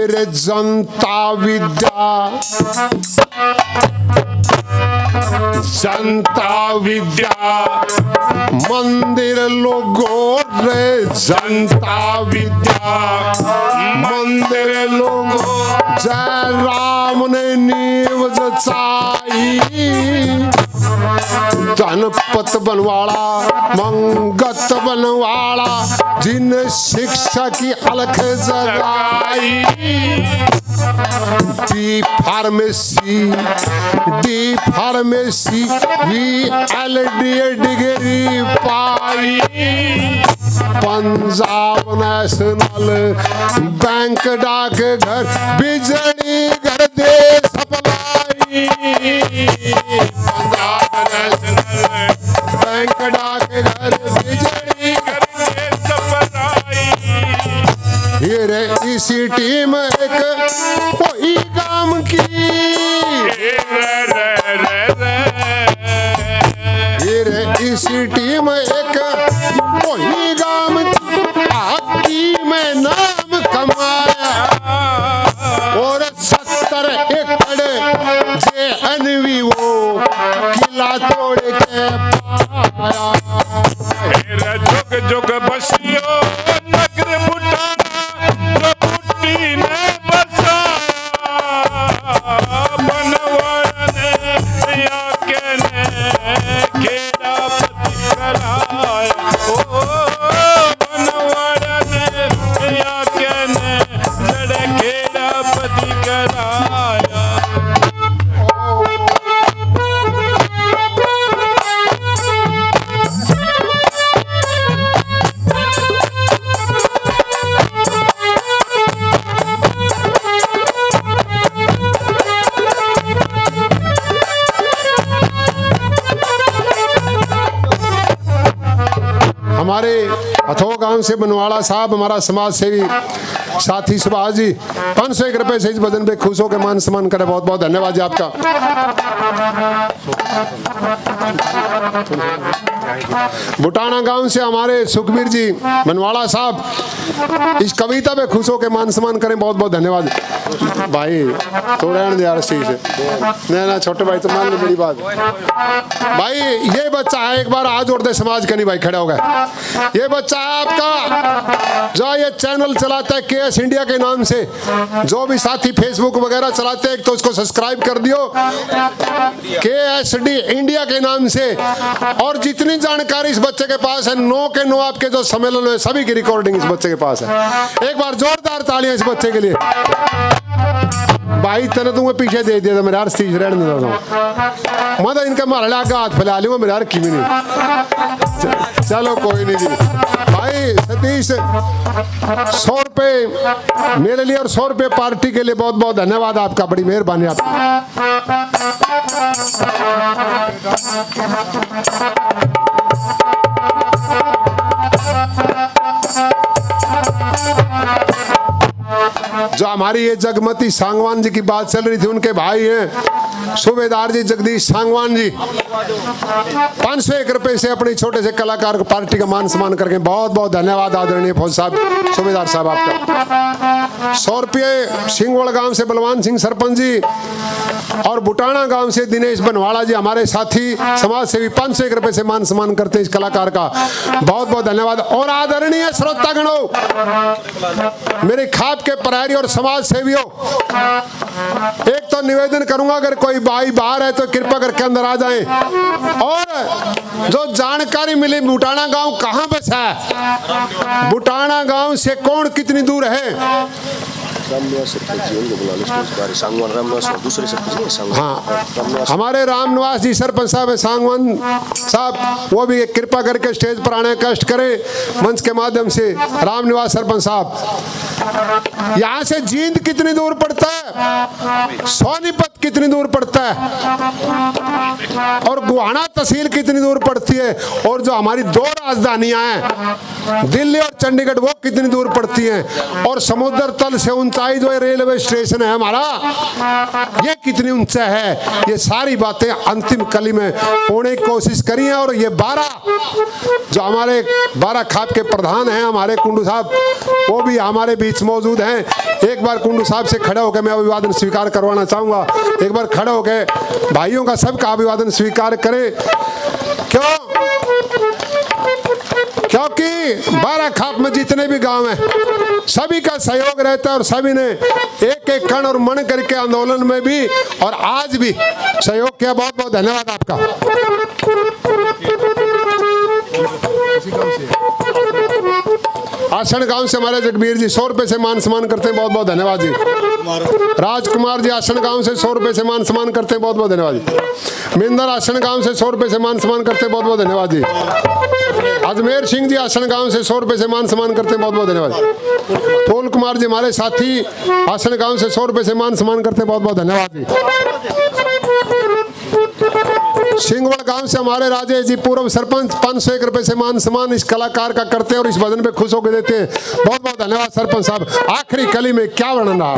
रे जनता विद्या, जनता विद्या मंदिर लोगों रे, जनता विद्या मंदिर लोगों, जय राम ने नींव जचाई, जनपत बनवाड़ा मंगत बनवाड़ा, जिन शिक्षा की अलख जगाई, D pharmacy VLD degree pi, Punjab national bank डाक घर बिजली घर दे सप्लाई, पंजाब नेशनल बैंक डाक घर बिजली घर दे सप्लाई। ये रे इसी टीम एक कोई काम की, ये रे इसी टीम एक कोई काम की, में नाम कमाया, और 70 एकड़ जे अनवी वो किला तोड़ के पाया, जुग जुग बसियो नगर बुटाना, बुट्टी ने बसा बनवाड़ा ने या के ने खेड़ा पति कराया, ओ बनवाड़ा ने या के ने लड़े खेड़ा पति कराया। हमारे अथो गांव से बनवाड़ा साहब, हमारा समाज सेवी साथी सुभाष जी 501 रुपए से इस भजन पे खुश होकर मान सम्मान करे, बहुत बहुत धन्यवाद जी आपका। बुटाना गांव से हमारे सुखबीर जी बनवाड़ा साहब इस कविता पे खुश होकर मान सम्मान करें, बहुत बहुत धन्यवाद भाई। तो रहने दे यार से ना छोटे भाई, तो मान लो बड़ी बात भाई। ये बच्चा है, एक बार आज जोड़ दे समाज का नहीं भाई, खड़े हो गए। ये बच्चा है आपका जो ये चैनल चलाता है KS इंडिया के नाम से, जो भी साथी फेसबुक वगैरह चलाते हैं तो उसको सब्सक्राइब कर दियो KSD इंडिया के नाम से। और जितनी जानकारी इस बच्चे के पास है, 9 के 9 आपके जो सम्मेलन है सभी की रिकॉर्डिंग इस बच्चे के पास है। एक बार जोरदार तालियां इस बच्चे के लिए भाई। तेने तुम्हें पीछे दे दिया था मेरे यार, स्टीज रहने देता हूँ मैं तो इनका मारा आगे हाथ फैला लूंगा मेरे यार की भी नहीं। चलो कोई नहीं जी भाई। सतीश 100 रुपए मेरे लिए और 100 रुपए पार्टी के लिए, बहुत बहुत धन्यवाद आपका, बड़ी मेहरबानी आपकी। जो हमारी ये जगमती सांगवान जी की बात चल रही थी, उनके भाई हैं सूबेदार जी जगदीश सांगवान जी 501 रुपए से अपने छोटे से कलाकार को पार्टी का मान सम्मान करके, बहुत बहुत धन्यवाद आदरणीय फौज साहब सूबेदार साहब आपका। 100 रुपये सिंगवड़ गांव से बलवान सिंह सरपंच जी और बुटाना गांव से दिनेश बनवाड़ा जी हमारे साथी समाज सेवी 501 रुपए से मान सम्मान करते हैं इस कलाकार का, बहुत बहुत धन्यवाद। और आदरणीय श्रोतागणों, मेरे खाप के प्रहरी और समाज सेवियों, एक तो निवेदन करूंगा अगर कोई भाई बाहर है तो कृपा करके अंदर आ जाएं। और जो जानकारी मिली बुटाना गांव कहां बसा है, बुटाना गांव से कौन कितनी दूर है, हाँ हमारे रामनिवास जी सरपंच साहब है सांगवान साहब, वो भी कृपा करके स्टेज पर आने कष्ट करें मंच के माध्यम से। रामनिवास सरपंच साहब, यहाँ से जींद कितनी दूर पड़ता है, सोनीपत कितनी दूर पड़ता है, और गुहाना तहसील कितनी दूर पड़ती है, और जो हमारी दो राजधानियां हैं दिल्ली और चंडीगढ़ वो कितनी दूर पड़ती हैं, और समुद्र तल से ऊंचाई जो रेलवे स्टेशन है हमारा ये कितनी ऊंचा है, ये सारी बातें अंतिम कली में होने की कोशिश करी है। और ये 12 जो हमारे 12 खाप के प्रधान हैं हमारे कुंडू साहब, वो भी हमारे बीच मौजूद हैं। एक बार कुंडू साहब से खड़े होकर मैं अभिवादन स्वीकार करवाना चाहूंगा। एक बार खड़े होकर भाइयों का सबका अभिवादन स्वीकार करें। क्योंकि 12 खाप में जितने भी गांव हैं सभी का सहयोग रहता है, और सभी ने एक एक कण और मन करके आंदोलन में भी और आज भी सहयोग किया। बहुत बहुत धन्यवाद आपका। आसन गांव से हमारे जगबीर जी 100 रुपए से मान सम्मान करते हैं, बहुत बहुत धन्यवाद जी। राजकुमार जी आसन गांव से 100 रुपए से मान सम्मान करते हैं, बहुत बहुत धन्यवाद जी। मिंदर आसन गांव से 100 रुपए से मान सम्मान करते हैं, बहुत बहुत धन्यवाद जी। अजमेर सिंह जी आसन गांव से 100 रुपए से मान सम्मान करते हैं, बहुत बहुत धन्यवाद। फूल कुमार जी हमारे साथी आसन गांव से 100 रुपए से मान सम्मान करते हैं, बहुत बहुत धन्यवाद जी। सिंगवड़ गांव से हमारे राजेश जी पूर्व सरपंच 501 रुपए से मान सम्मान इस कलाकार का करते हैं और इस भजन पे खुश होकर देते हैं, बहुत बहुत धन्यवाद सरपंच साहब। आखिरी कली में क्या वर्णन रहा।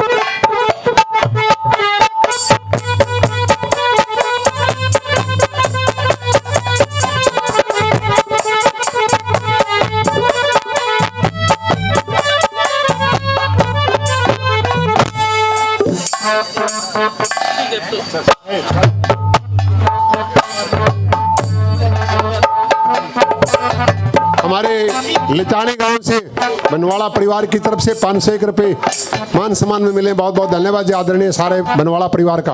हमारे लिचानी गांव से बनवाड़ा परिवार की तरफ से 501 रुपए मान सम्मान में मिले, बहुत बहुत धन्यवाद जी आदरणीय सारे बनवाड़ा परिवार का।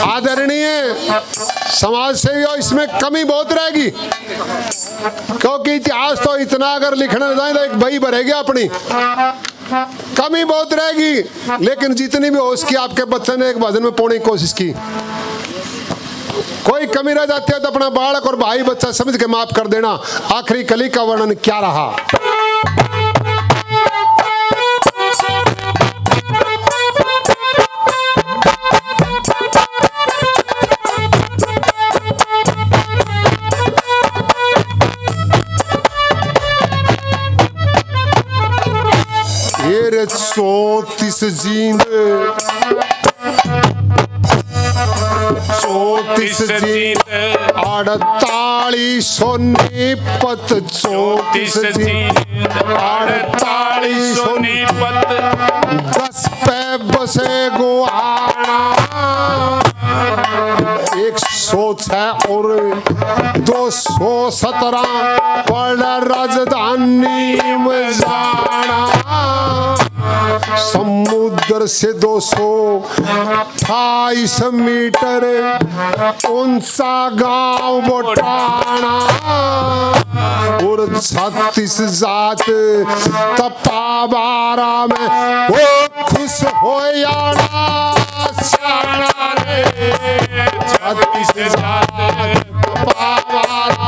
आदरणीय समाज सेवियों, इसमें कमी बहुत रहेगी क्योंकि इतिहास तो इतना अगर लिखना जाए तो एक बही भरेगी अपनी, कमी बहुत रहेगी। लेकिन जितनी भी हो उसकी आपके बच्चे ने एक भजन में पोने की कोशिश की। कोई कमी रह जाती है तो अपना बालक और भाई बच्चा समझ के माफ कर देना। आखिरी कली का वर्णन क्या रहा। ये 34 जींद 34 जींद 48 सोनीपत 34 जींद 48 सोनीपत 10 पे बसे गुहाना 106 और 217 बड़ा राजधानी में जाना। समुद्र से 228 मीटर ऊंचा गांव बोटाना और 36 जात तपाबारा में वो खुश हो जाना। 36 जात तपाबारा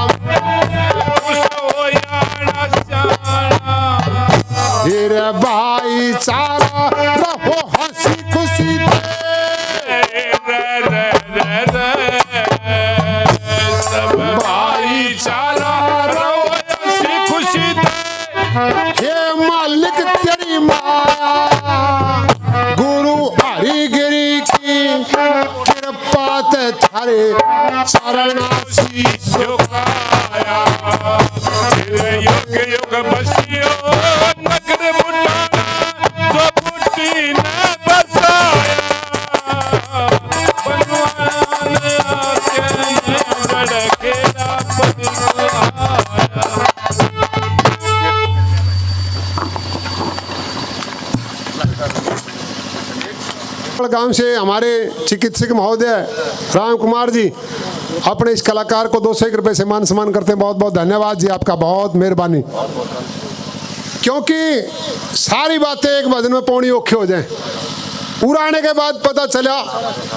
खुश हो जाना। फिर भाईचारा रहो हंसी खुशी सब भाईचारा रहो हंसी खुशी हे मालिक तेरी माया गुरु हरिगिरी की कृपा ते थारे शरणासी झुकाया। युग युग बसियो नगर बुटाना जो बुटी न बसाया। बनवान आके गढ़ खेड़ा पदिखाया। गांव से हमारे चिकित्सक महोदय राम कुमार जी अपने इस कलाकार को 201 रुपए से मान सम्मान करते हैं, बहुत बहुत धन्यवाद जी आपका, बहुत मेहरबानी। क्योंकि सारी बातें एक भजन में पौनी औखी हो जाए। पूरा आने के बाद पता चला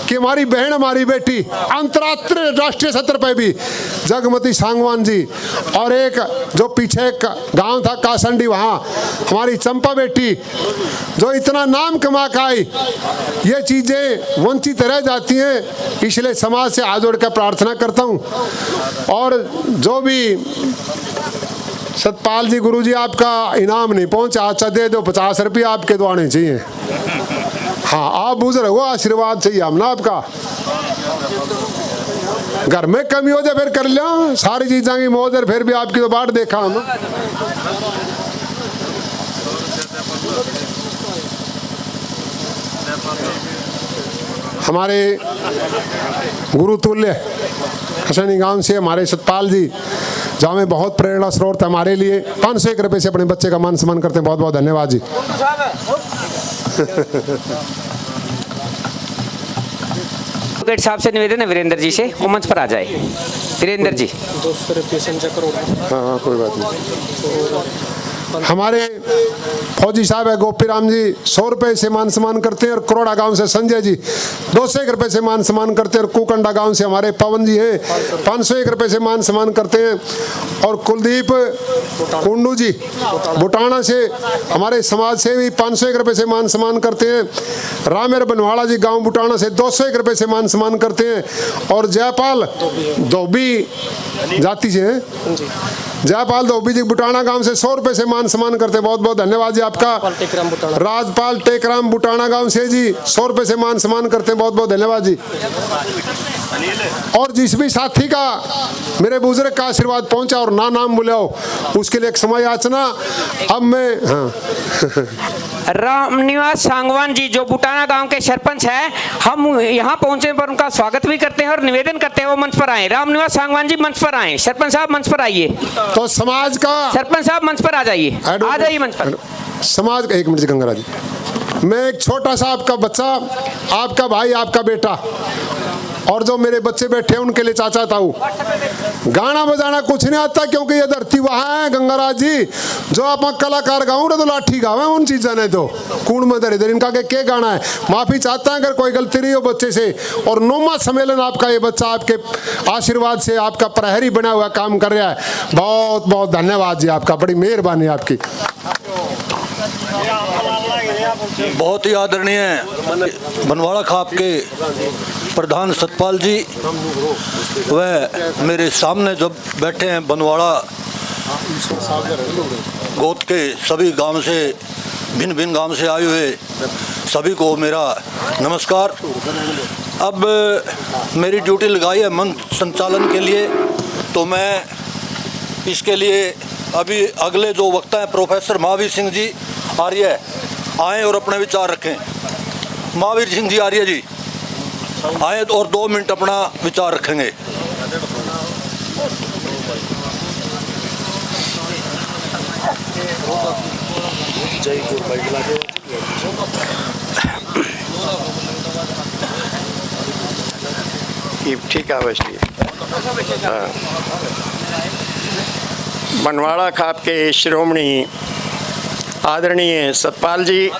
कि हमारी बहन, हमारी बेटी अंतर्राष्ट्रीय राष्ट्रीय सत्र पे भी जगमती सांगवान जी, और एक जो पीछे एक गांव था कासंडी, वहाँ हमारी चंपा बेटी जो इतना नाम कमा के आई, ये चीज़ें वंचित रह जाती हैं। इसलिए समाज से हाथ जोड़ कर प्रार्थना करता हूँ। और जो भी सतपाल जी, गुरुजी आपका इनाम नहीं पहुंचा, अच्छा दे दो 50 रुपये आपके तो आने चाहिए। हाँ, आप बुजुर्ग हो, आशीर्वाद चाहिए हम ना आपका। घर में कमी हो जाए फिर कर लिया, सारी चीज़ों की मौज, फिर भी आपकी तो बाट देखा हम। हमारे गुरुतुल्य हसनी गांव से हमारे सतपाल जी, जो हमें बहुत प्रेरणा स्रोत है हमारे लिए, 501 रुपये से अपने बच्चे का मान सम्मान करते हैं। बहुत बहुत धन्यवाद जी। एडवोकेट साहब से निवेदन है वीरेंद्र जी से, वो मंच पर आ जाए। वीरेंद्र जी। हाँ, कोई बात नहीं। हमारे फौजी साहब है गोपी राम जी, 100 रुपये से मान सम्मान करते हैं। और करोड़ा गांव से संजय जी 201 रुपये से मान सम्मान करते हैं। और कुकंडा गांव से हमारे पवन जी हैं, 501 रुपये से मान सम्मान करते हैं। और कुलदीप कुंडू जी बुटाना से हमारे समाज से भी 501 रुपये से मान सम्मान करते हैं। रामेर बनवाड़ा जी गांव बुटाना से 201 रुपये से मान सम्मान करते हैं। और जयपाल धोबी जाति से हैं, जयपाल धोबी जी बुटाना गांव से 100 रुपये से मान सम्मान करते हैं। बहुत बहुत धन्यवाद जी आपका। राजपाल टेकराम बुटाना गांव से जी 100 रुपये से मान सम्मान करते हैं। बहुत बहुत धन्यवाद जी। और जिस भी साथी का मेरे बुजुर्ग का आशीर्वाद पहुंचा और ना नाम बुलाओ, उसके लिए एक समय याचना। अब मैं रामनिवास सांगवान जी जो बुटाना गांव के सरपंच हैं, हम यहाँ पहुंचे पर उनका स्वागत भी करते हैं और निवेदन करते हैं वो मंच पर आए। रामनिवास सांगवान जी मंच पर आए। सरपंच साहब मंच पर आइए। तो समाज का सरपंच साहब मंच पर आ जाइए, आ जाइए मंच पर। समाज का, एक मिनट जी गंगाराज जी, मैं एक छोटा सा आपका बच्चा, आपका भाई, आपका बेटा, और जो मेरे बच्चे बैठे हैं उनके लिए चाचा ताऊ, गाना बजाना कुछ नहीं आता, क्योंकि ये धरती वहाँ है गंगाराज जी, जो आप कलाकार गाऊँ तो लाठी गावे उन चीज़ों ने तो कूण में इधर इनका के गाना है। माफ़ी चाहता है अगर कोई गलती रही हो बच्चे से। और 9वां सम्मेलन आपका ये बच्चा आपके आशीर्वाद से आपका प्रहरी बना हुआ काम कर रहा है। बहुत बहुत धन्यवाद जी आपका, बड़ी मेहरबानी आपकी। बहुत ही आदरणीय बनवाड़ा खाप के प्रधान सतपाल जी, वह मेरे सामने जो बैठे हैं बनवाड़ा गोद के सभी गांव से, भिन्न भिन्न गांव से आए हुए सभी को मेरा नमस्कार। अब मेरी ड्यूटी लगाई है मंच संचालन के लिए, तो मैं इसके लिए अभी अगले जो वक्ता हैं प्रोफेसर महावीर सिंह जी आर्य आए और अपने विचार रखें। महावीर सिंह जी आर्य जी आए और 2 मिनट अपना विचार रखेंगे। ठीक है अवश्य। बनवाड़ा खाप के श्रोमणी आदरणीय सतपाल जी,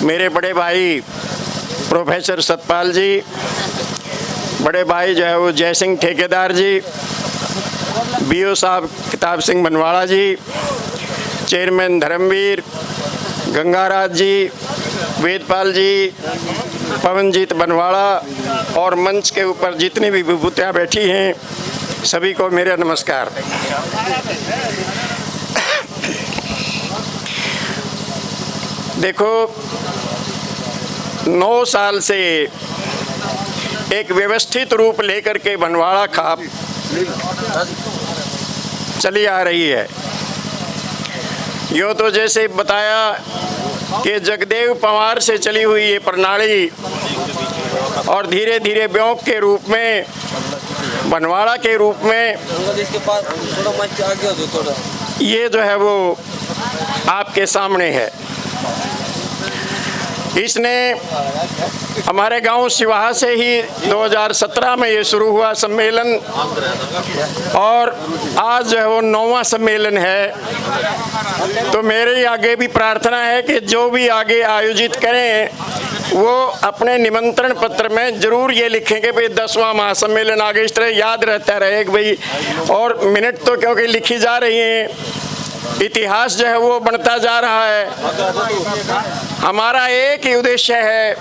मेरे बड़े भाई प्रोफेसर सतपाल जी, बड़े भाई जो है वो जय सिंह ठेकेदार जी, बीओ साहब किताब सिंह बनवाड़ा जी, चेयरमैन धर्मवीर, गंगाराज जी, वेदपाल जी, पवनजीत बनवाड़ा, और मंच के ऊपर जितनी भी विभूतियाँ बैठी हैं सभी को मेरा नमस्कार। देखो, 9 साल से एक व्यवस्थित रूप लेकर के बनवाड़ा खाप चली आ रही है। यो तो जैसे बताया कि जगदेव पवार से चली हुई ये प्रणाली और धीरे धीरे ब्योंक के रूप में, बनवाड़ा के रूप में ये जो है वो आपके सामने है। इसने हमारे गांव सिवाहा से ही 2017 में ये शुरू हुआ सम्मेलन, और आज जो है वो 9वां सम्मेलन है। तो मेरे आगे भी प्रार्थना है कि जो भी आगे आयोजित करें वो अपने निमंत्रण पत्र में जरूर ये लिखें कि भाई 10वां महासम्मेलन आगे इस तरह याद रहता रहे कि भाई, और मिनट तो क्योंकि लिखी जा रही हैं, इतिहास जो है वो बनता जा रहा है। हमारा एक ही उद्देश्य है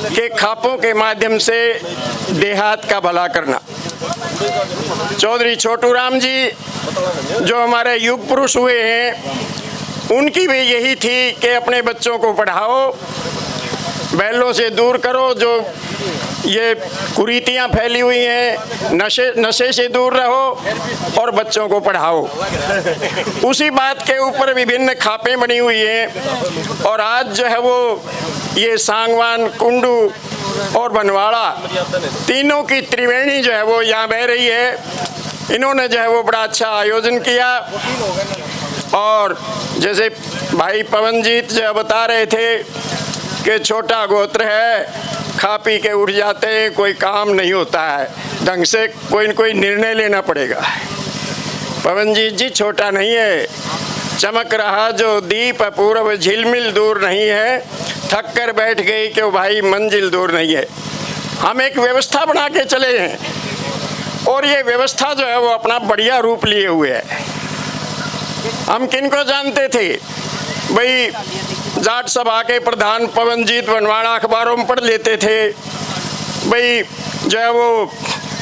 कि खापों के माध्यम से देहात का भला करना। चौधरी छोटू राम जी जो हमारे युग पुरुष हुए हैं, उनकी भी यही थी कि अपने बच्चों को पढ़ाओ, बैलों से दूर करो, जो ये कुरीतियाँ फैली हुई हैं, नशे से दूर रहो और बच्चों को पढ़ाओ। उसी बात के ऊपर विभिन्न खापें बनी हुई हैं, और आज जो है वो ये सांगवान, कुंडू और बनवाड़ा तीनों की त्रिवेणी जो है वो यहाँ बह रही है। इन्होंने जो है वो बड़ा अच्छा आयोजन किया, और जैसे भाई पवनजीत जो बता रहे थे कि छोटा गोत्र है, खा पी के उठ जाते हैं, कोई काम नहीं होता है ढंग से, कोई न कोई निर्णय लेना पड़ेगा। पवनजीत जी छोटा नहीं है, चमक रहा जो दीप अपूर्व झिलमिल दूर नहीं है, थक कर बैठ गई कि भाई मंजिल दूर नहीं है। हम एक व्यवस्था बना के चले हैं, और ये व्यवस्था जो है वो अपना बढ़िया रूप लिए हुए है। हम किनको जानते थे भाई, जाट सभा के प्रधान पवनजीत बनवाड़ा अखबारों में पढ़ लेते थे भाई, जो है वो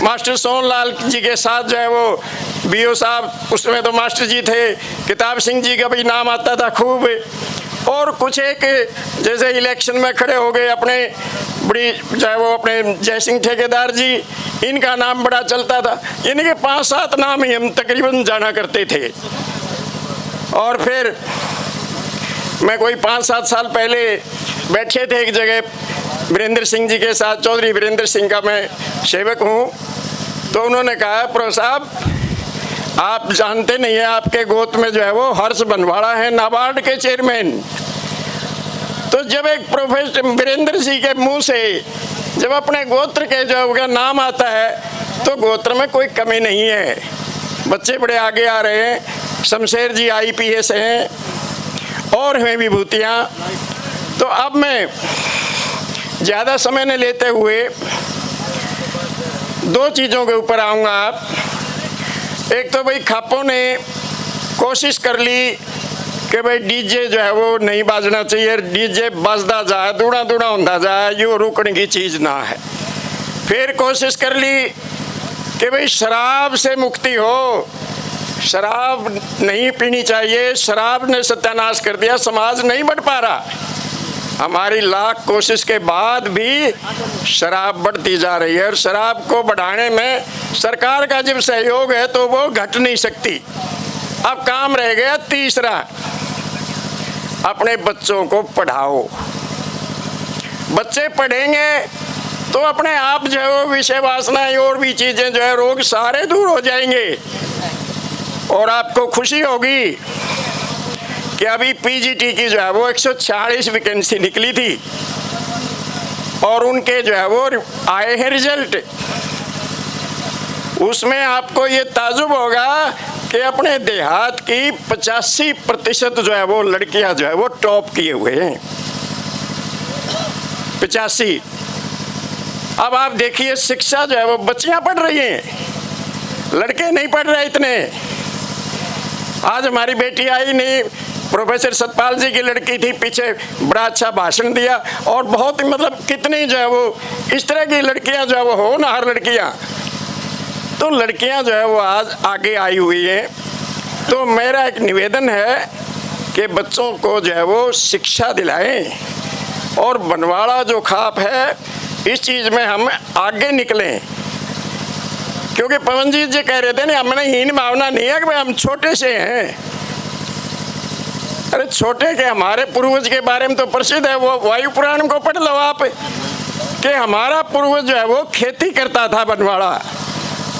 मास्टर सोनलाल जी के साथ जो है वो बीओ साहब, उसमें तो मास्टर जी थे, किताब सिंह जी का भी नाम आता था खूब, और कुछ एक जैसे इलेक्शन में खड़े हो गए अपने बड़ी जो है वो अपने जयसिंह ठेकेदार जी, इनका नाम बड़ा चलता था। यानी कि 5-7 नाम ही हम तकरीबन जाना करते थे। और फिर मैं कोई 5-7 साल पहले बैठे थे एक जगह वीरेंद्र सिंह जी के साथ, चौधरी वीरेंद्र सिंह का मैं सेवक हूँ, तो उन्होंने कहा प्रो साहब आप जानते नहीं है आपके गोत्र में जो है वो हर्ष बनवाड़ा है नाबार्ड के चेयरमैन। तो जब एक प्रोफेसर वीरेंद्र सिंह के मुंह से जब अपने गोत्र के जो है नाम आता है तो गोत्र में कोई कमी नहीं है, बच्चे बड़े आगे आ रहे हैं। शमशेर जी IPS हैं और हैं विभूतियाँ। तो अब मैं ज़्यादा समय न लेते हुए 2 चीज़ों के ऊपर आऊँगा। एक तो भाई खापों ने कोशिश कर ली कि भाई डीजे जो है वो नहीं बाजना चाहिए, डीजे बजदा जाए, दूड़ा दूड़ा होता जाए, यो रुकने की चीज़ ना है। फिर कोशिश कर ली कि भाई शराब से मुक्ति हो, शराब नहीं पीनी चाहिए, शराब ने सत्यानाश कर दिया, समाज नहीं बढ़ पा रहा। हमारी लाख कोशिश के बाद भी शराब बढ़ती जा रही है, और शराब को बढ़ाने में सरकार का जब सहयोग है तो वो घट नहीं सकती। अब काम रह गया तीसरा, अपने बच्चों को पढ़ाओ। बच्चे पढ़ेंगे तो अपने आप जो है वो विषय वासनाएं और भी चीज़ें जो है रोग सारे दूर हो जाएंगे। और आपको खुशी होगी कि अभी PGT की जो है वो 140 वैकेंसी निकली थी, और उनके जो है वो आए हैं रिजल्ट। उसमें आपको ये ताजुब होगा कि अपने देहात की 85% जो है वो लड़कियां जो है वो टॉप किए हुए हैं, 85। अब आप देखिए शिक्षा जो है वो बच्चियां पढ़ रही हैं, लड़के नहीं पढ़ रहे इतने। आज हमारी बेटी आई नहीं, प्रोफेसर सतपाल जी की लड़की थी, पीछे बड़ा अच्छा भाषण दिया, और बहुत मतलब कितनी जो है वो इस तरह की लड़कियां जो है वो हो ना, हर लड़कियां। तो लड़कियां जो है वो आज आगे आई हुई हैं। तो मेरा एक निवेदन है कि बच्चों को जो है वो शिक्षा दिलाएं, और बनवाड़ा जो खाप है इस चीज़ में हम आगे निकलें। क्योंकि पवनजीत जी कह रहे थे ना, हमने हीन भावना नहीं है कि भाई हम छोटे से हैं। अरे छोटे के हमारे पूर्वज के बारे में तो प्रसिद्ध है, वो वायु पुराण को पढ़ लो आप, कि हमारा पूर्वज जो है वो खेती करता था बनवाड़ा,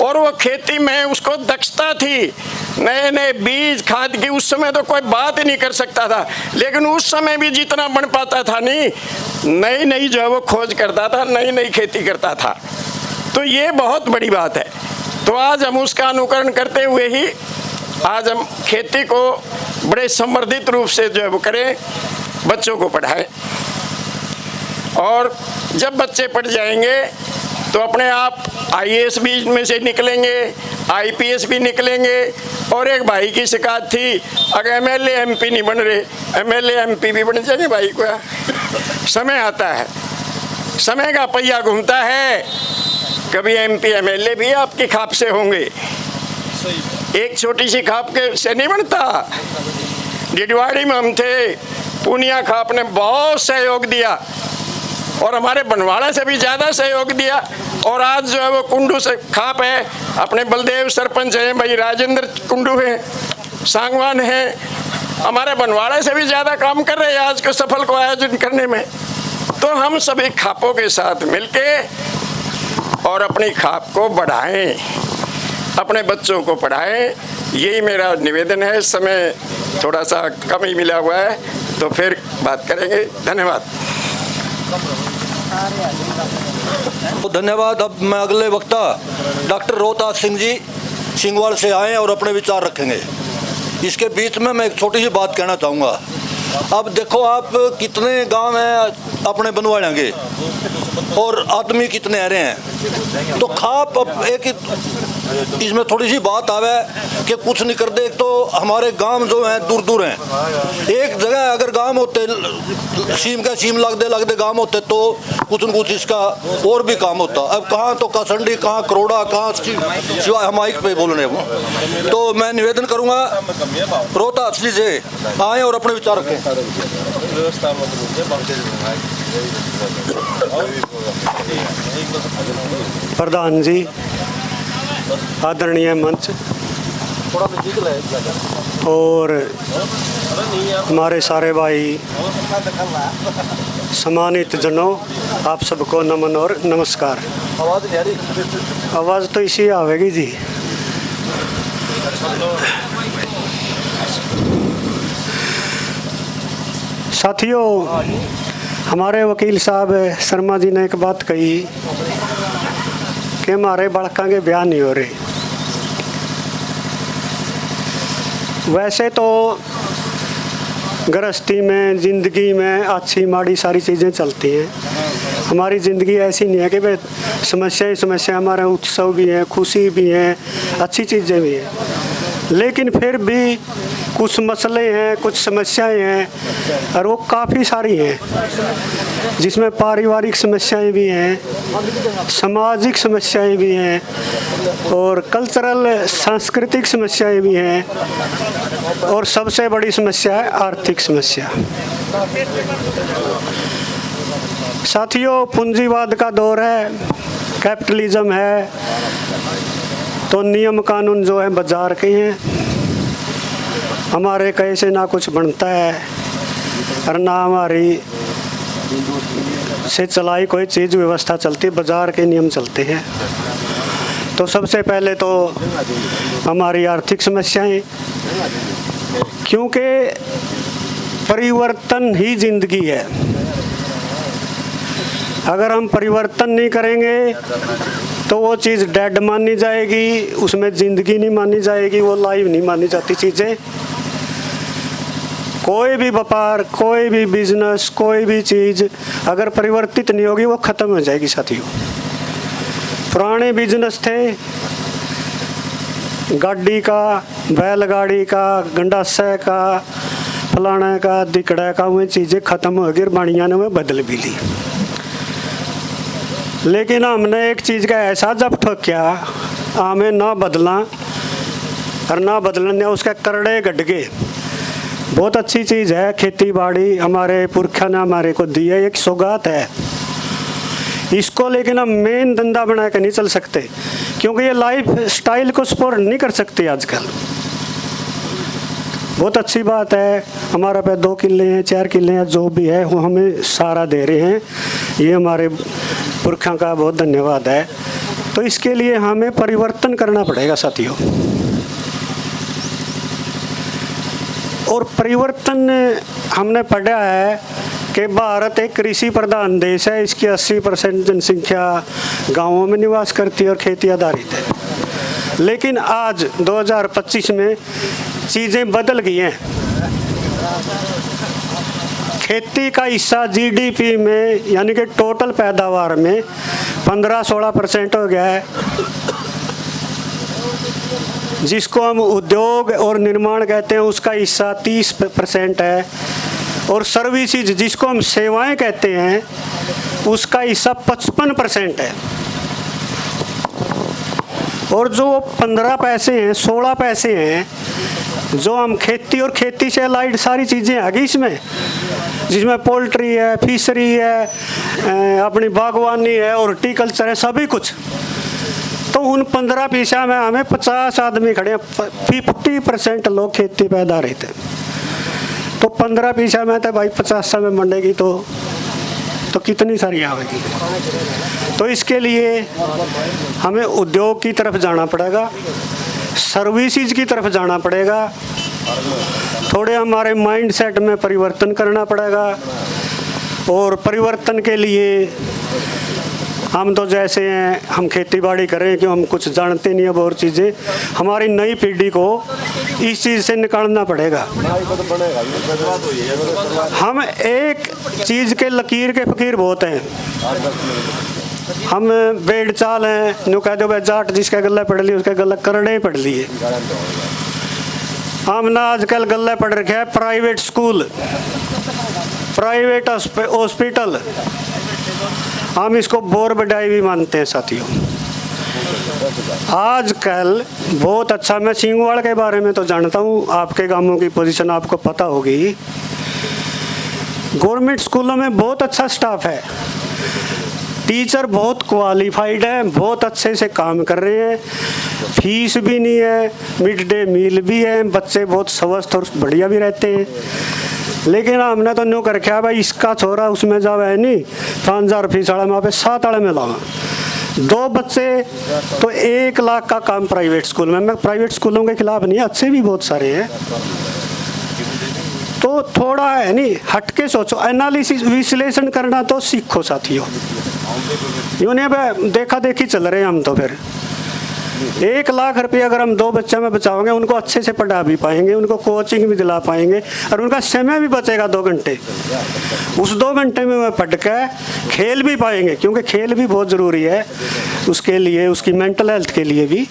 और वो खेती में उसको दक्षता थी, नए नए बीज खाद की उस समय तो कोई बात ही नहीं कर सकता था, लेकिन उस समय भी जितना बन पाता था नहीं, नई नई जो है वो खोज करता था, नई नई खेती करता था। तो ये बहुत बड़ी बात है। तो आज हम उसका अनुकरण करते हुए ही आज हम खेती को बड़े संवर्धित रूप से जो है वो करें, बच्चों को पढ़ाएं। और जब बच्चे पढ़ जाएंगे तो अपने आप IAS भी में से निकलेंगे, IPS भी निकलेंगे। और एक भाई की शिकायत थी, अगर MLA MP नहीं बन रहे, MLA MP भी बन जाएंगे भाई को। समय आता है, समय का पहिया घूमता है, कभी MP MLA भी आपकी खाप से होंगे। एक छोटी सी खाप के से नहीं बनता। डिडवाड़ी में हम थे, पूनिया खाप ने बहुत सहयोग दिया और हमारे बनवाड़ा से भी ज़्यादा सहयोग दिया। और आज जो है वो कुंडू से खाप है, अपने बलदेव सरपंच हैं, भाई राजेंद्र कुंडू हैं, सांगवान हैं, हमारे बनवाड़ा से भी ज़्यादा काम कर रहे हैं आज के सफल को आयोजन करने में। तो हम सभी खापों के साथ मिलके और अपनी खाप को बढ़ाएं, अपने बच्चों को पढ़ाएं, यही मेरा निवेदन है। समय थोड़ा सा कम ही मिला हुआ है, तो फिर बात करेंगे। धन्यवाद। तो धन्यवाद। अब मैं अगले वक्ता डॉक्टर रोहतास सिंह जी सिंगवाल से आए और अपने विचार रखेंगे। इसके बीच में मैं एक छोटी सी बात कहना चाहूँगा। अब देखो आप कितने गांव हैं अपने बनवाड़े के और आदमी कितने आ रहे हैं, तो खाप एक इसमें थोड़ी सी बात आवे कि कुछ नहीं कर दे। तो हमारे गांव जो हैं दूर दूर हैं, एक जगह अगर गांव होते सीम का सीम लग दे गांव होते तो कुछ न कुछ इसका और भी काम होता। अब कहाँ तो कासंडी, कहाँ करोड़ा, कहाँ सिवाय हम माइक पे बोल रहे हैं। तो मैं निवेदन करूँगा रोहतास जी से आए और अपने विचार रखें। प्रधान जी, आदरणीय मंच और हमारे सारे भाई, सम्मानित जनों, आप सबको नमन और नमस्कार। आवाज़ तो इसी आवेगी जी। साथियों, हमारे वकील साहब शर्मा जी ने एक बात कही कि हमारे बालकों के ब्याह नहीं हो रहे। वैसे तो गृहस्थी में, ज़िंदगी में अच्छी माड़ी सारी चीज़ें चलती हैं। हमारी ज़िंदगी ऐसी नहीं है कि भाई समस्या, हमारे उत्सव भी हैं, खुशी भी हैं, अच्छी चीज़ें भी हैं, लेकिन फिर भी कुछ मसले हैं, कुछ समस्याएं हैं और वो काफ़ी सारी हैं, जिसमें पारिवारिक समस्याएं भी हैं, सामाजिक समस्याएं भी हैं और कल्चरल सांस्कृतिक समस्याएं भी हैं और सबसे बड़ी समस्या है आर्थिक समस्या। साथियों, पूंजीवाद का दौर है, कैपिटलिज्म है, तो नियम कानून जो है बाजार के हैं। हमारे कहीं से ना कुछ बनता है और ना हमारी से चलाई कोई चीज़ व्यवस्था चलती, बाजार के नियम चलते हैं। तो सबसे पहले तो हमारी आर्थिक समस्याएं, क्योंकि परिवर्तन ही जिंदगी है। अगर हम परिवर्तन नहीं करेंगे तो वो चीज़ डेड मानी जाएगी, उसमें ज़िंदगी नहीं मानी जाएगी, वो लाइव नहीं मानी जाती चीज़ें। कोई भी व्यापार, कोई भी बिजनेस, कोई भी चीज़ अगर परिवर्तित नहीं होगी वो ख़त्म हो जाएगी। साथियों, पुराने बिजनेस थे, गाड़ी का, बैलगाड़ी का, गंडासे का, फलाने का, दिकड़े का, वो चीज़ें ख़त्म हो गई, बाणिया ने वो बदल भी ली। लेकिन हमने एक चीज़ का एहसास जब ठोक किया, हमें ना बदला और ना बदलने उसके करड़े गड्ढे। बहुत अच्छी चीज़ है खेती बाड़ी, हमारे पुरखा ने हमारे को दी है, एक सौगात है इसको, लेकिन हम मेन धंधा बना के नहीं चल सकते, क्योंकि ये लाइफ स्टाइल को सपोर्ट नहीं कर सकते आजकल। बहुत अच्छी बात है, हमारा पे 2 किले हैं, 4 किले हैं, जो भी है वो हमें सारा दे रहे हैं, ये हमारे पुरखा का बहुत धन्यवाद है। तो इसके लिए हमें परिवर्तन करना पड़ेगा साथियों। और परिवर्तन हमने पढ़ा है कि भारत एक कृषि प्रधान देश है। इसकी 80% जनसंख्या गांवों में निवास करती है और खेती आधारित है। लेकिन आज 2025 में चीज़ें बदल गई हैं। खेती का हिस्सा जीडीपी में यानी कि टोटल पैदावार में 15-16% हो गया है, जिसको हम उद्योग और निर्माण कहते हैं उसका हिस्सा 30% है, और सर्विसेज जिसको हम सेवाएं कहते हैं उसका हिस्सा 55% है। और जो 15 पैसे हैं, 16 पैसे हैं, जो हम खेती और खेती से अलाइड सारी चीज़ें आ गई इसमें, जिसमें पोल्ट्री है, फिशरी है, अपनी बागवानी है, हॉर्टिकल्चर है, सभी कुछ। तो उन 15 पैसा में हमें 50 आदमी खड़े हैं, 50% लोग खेती पे आधारित हैं। तो 15 पैसा में तो भाई 50 में मंडेगी तो कितनी सारी आवेगी। तो इसके लिए हमें उद्योग की तरफ जाना पड़ेगा, सर्विसेज की तरफ जाना पड़ेगा, थोड़े हमारे माइंडसेट में परिवर्तन करना पड़ेगा। और परिवर्तन के लिए हम तो जैसे हैं, हम खेती बाड़ी करें कि हम कुछ जानते नहीं अब, और चीज़ें हमारी नई पीढ़ी को इस चीज़ से निकालना पड़ेगा। हम एक चीज़ के लकीर के फ़कीर बहुत हैं। हम बेड़ चाल हैं, नो कह दो भाई जाट जिसका गला पढ़ ली उसका गला करड़े पढ़ लिए। हमने आजकल गला पढ़ रखे है प्राइवेट स्कूल, प्राइवेट हॉस्पिटल, हम इसको बोर बडाई भी मानते हैं साथियों। आजकल बहुत अच्छा, मैं सिंगवाड़ के बारे में तो जानता हूँ, आपके गांवों की पोजीशन आपको पता होगी। गवर्नमेंट स्कूलों में बहुत अच्छा स्टाफ है, टीचर बहुत क्वालिफाइड है, बहुत अच्छे से काम कर रहे हैं, फीस भी नहीं है, मिड डे मील भी है, बच्चे बहुत स्वस्थ और बढ़िया भी रहते हैं। लेकिन हमने तो न्यू कर रखा भाई इसका छोरा उसमें जावे है नहीं, 5000 फीस वाला वहाँ पे 7 वाले में लावा 2 बच्चे तो 1 लाख का काम प्राइवेट स्कूल में। मैं प्राइवेट स्कूलों के खिलाफ नहीं, अच्छे भी बहुत सारे हैं। तो थोड़ा है नहीं हट के सोचो, एनालिसिस विश्लेषण करना तो सीखो साथियों। यूँ नहीं देखा देखी चल रहे हैं हम, तो फिर 1 लाख रुपये अगर हम 2 बच्चों में बचाओगे, उनको अच्छे से पढ़ा भी पाएंगे, उनको कोचिंग भी दिला पाएंगे, और उनका समय भी बचेगा 2 घंटे। उस 2 घंटे में वह पढ़ के खेल भी पाएंगे, क्योंकि खेल भी बहुत ज़रूरी है उसके लिए, उसकी मेंटल हेल्थ के लिए भी।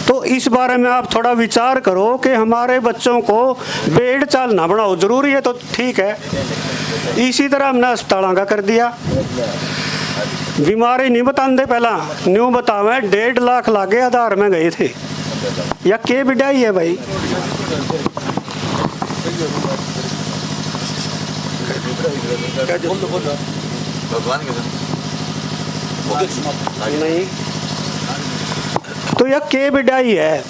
तो इस बारे में आप थोड़ा विचार करो कि हमारे बच्चों को बेड़ चाल ना बनाओ, ज़रूरी है तो ठीक है। इसी तरह हमने अस्पतालों का कर दिया, बीमारी नहीं बताते, पहला न्यू बतावे 1.5 लाख लागे आधार में गए थे, या के बिडाई है भाई। नहीं तो यह के बिडाई है।